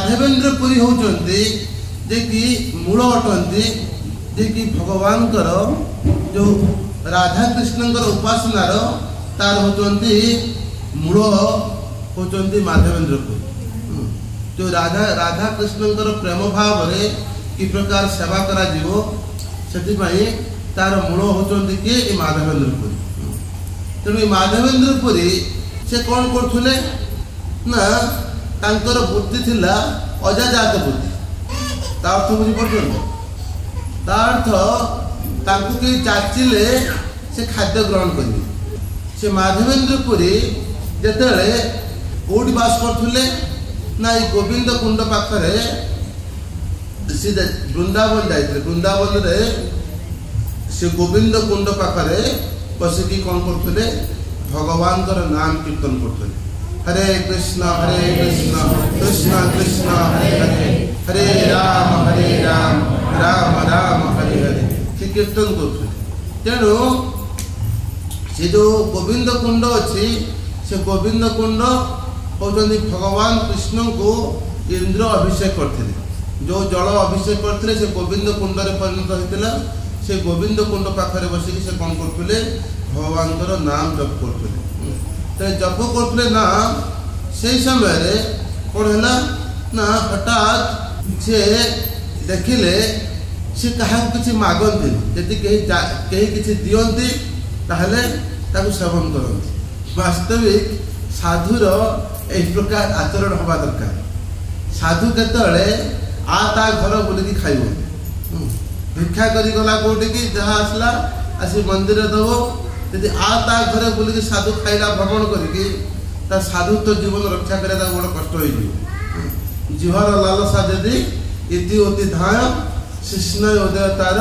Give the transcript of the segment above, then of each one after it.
माधवेन्द्रपुरी होचंती जे कि मूल अटंती जे कि भगवान जो राधा कृष्ण उपासनार तार होचंती मूल होचंती माधवेन्द्रपुरी। जो राधा कृष्ण प्रेम भाव रे कि प्रकार सेवा करा जीवो सेति तार मूल होचंती कि माधवेन्द्रपुरी। तेणु माधवेन्द्रपुरी से कौन करथुले ना तांकर बुद्धि थिला अजाजात बुद्धि। ता अर्थ बुझी पड़छन? ता अर्थ तांकु के चाचिले से खाद्य ग्रहण करिवे। से माधवेन्द्रपुरी जेतेले कोठी बास करथुले ना ई गोविंद कुंड पाखरे सीधे वृंदावन जाइते। वृंदावन रे से गोविंद कुंड पाखरे बसिकी कौन करथुले भगवान नाम कीर्तन करथुले। हरे कृष्ण कृष्ण कृष्ण हरे हरे हरे राम राम राम हरे हरे से कीर्तन करथुले। तेणु से जो गोविंद कुंड अच्छी से गोविंद कुंड होचंदी भगवान कृष्ण को इंद्र अभिषेक करते। जो जल अभिषेक करते से गोविंद कुंड रे परिणत होता। से गोविंद कुंड पाखरे बसिकी से कौन करथुले भगवान नाम जप करथुले। जप करथुले नाम से समय कौन है ना हठात से देखिले से क्या किसी मागती यदि कहीं किसी दियंती ताहले ताकु सेवन करती। वास्तविक साधुर एक प्रकार आचरण हवा दरकार। साधु केतले ता घर बुलिकी खाइब भिक्षा करी गला कोटी की जहाँ आसला आसी मंदिर दबो यदि ता घरे बुलिकी साधु खाइला भ्रमण करिकी ता साधु तो जीवन रक्षा करे बड़ कष्ट हो जीवर लालसा यदि इति अति धाय कृष्ण उदय तार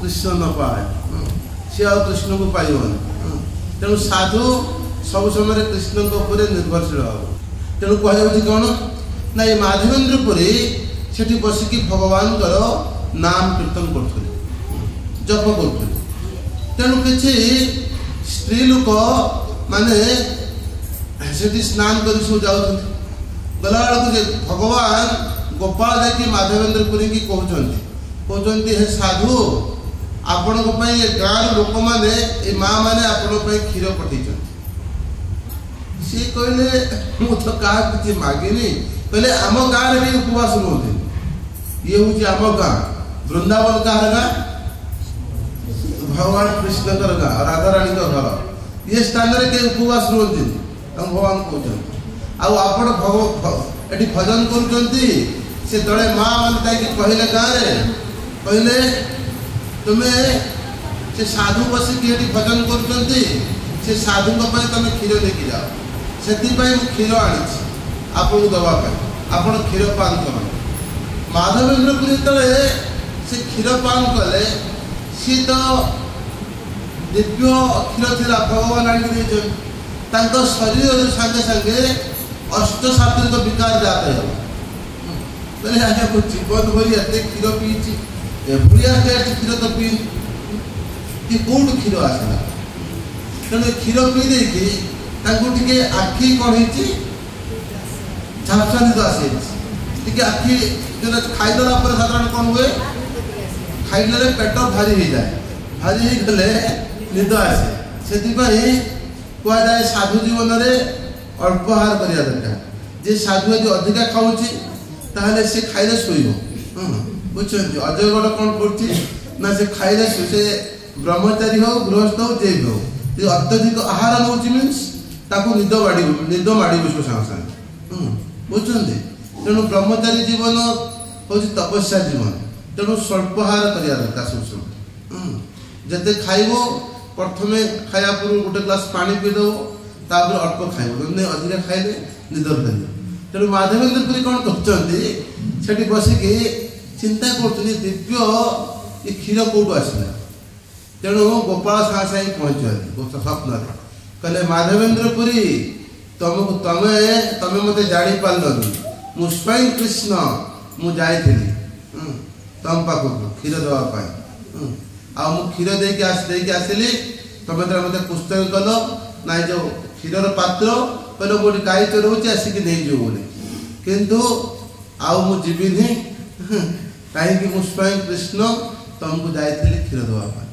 कृष्ण न पाए सी आ कृष्ण को पाइबन। तेणु साधु सब समय कृष्ण निर्भरशील हम। तेणु कह कौन ना ये माधवेन्द्रपुरी सेठी बसिकी भगवान नाम कीर्तन करथुले जप करथुले। तेणु किछि स्त्री लोक माने सेठी स्नान कर गला भगवान गोपाल देखी माधवेन्द्रपुरी की कहते हे साधु आपण गाँव लोक मैंने माँ मैंने आपण क्षीर पठे सी कहले मु तो क्या किसी मागिनी कहले आम गाँव में उपवास रुहते। ये हूँ आम गाँ वृंदावन का गाँ भगवान कृष्ण गाँ राधा रानी घर ये स्थान में कई उपवास रुहते भगवान कहते आठ भजन कर तले माँ मैंने कहले गाँव कहले तुम्हें से साधु बसिकी भजन कर साधु तुम क्षीर लेके जाओ से क्षीर आनी आपको दवाई आप क्षीर पान कर। माधवेन्द्रपुरी तले से क्षीर पान कले सी तो दिव्य क्षीर थी भगवान आगे शरीर सागे सागे अष्ट सात्विक विकार जाते हो आगे जीवन भरी एत क्षीर पीची क्षीर तो पी कौट क्षीर आसला। तेणु क्षीर पी देकी टे आखि कौन झापसानित आसी आखि जो खाईदेला साधारण कौन हुए खाईदे पेट भारी हो जाए भारी होगले निद आसे से कहुए साधु जीवन में अल्प आहार करने दरकार। जे साधु यदि अधिका खाऊँगी ताहले से खाइले शोब बुझे अजयगढ़ कौन कर से खाइले से ब्रह्मचारी हो गृहस्थ हो जे भी हो अत्यधिक आहार नौ मीन्स निद माड़ बस सागे सागे बुझे। तेणु ब्रह्मचारी जीवन हूँ तपस्या जीवन। तेणु स्वल्प आहार कर दरकार सब समय जिते खाइब प्रथम खाया पूर्व गोटे ग्लास पानी पीदेव अल्प खाइब अधिका खाइले निद धर। तेणु माधवेन्द्रपुरी कौन कहते बसिकी चिंता कर दिव्य ये क्षीर कौटू आसला। तेणु गोपाल सागे सागे पहुँचे स्वप्न कहले माधवेन्द्रपुरी तुमको तमें मत जानी पार्लनि मु स्वयं कृष्ण मु जाइली तुम पाखक क्षीर देवाई आ क्षीर देके आसली तुम मत पुस्तक कल ना जो क्षीर पात्र कहल गोटे गाई चोर आसिक नहीं जो बोले किंतु आउ मु जीविनी कहीं स्वयं कृष्ण तुमको जाइली क्षीर देवाई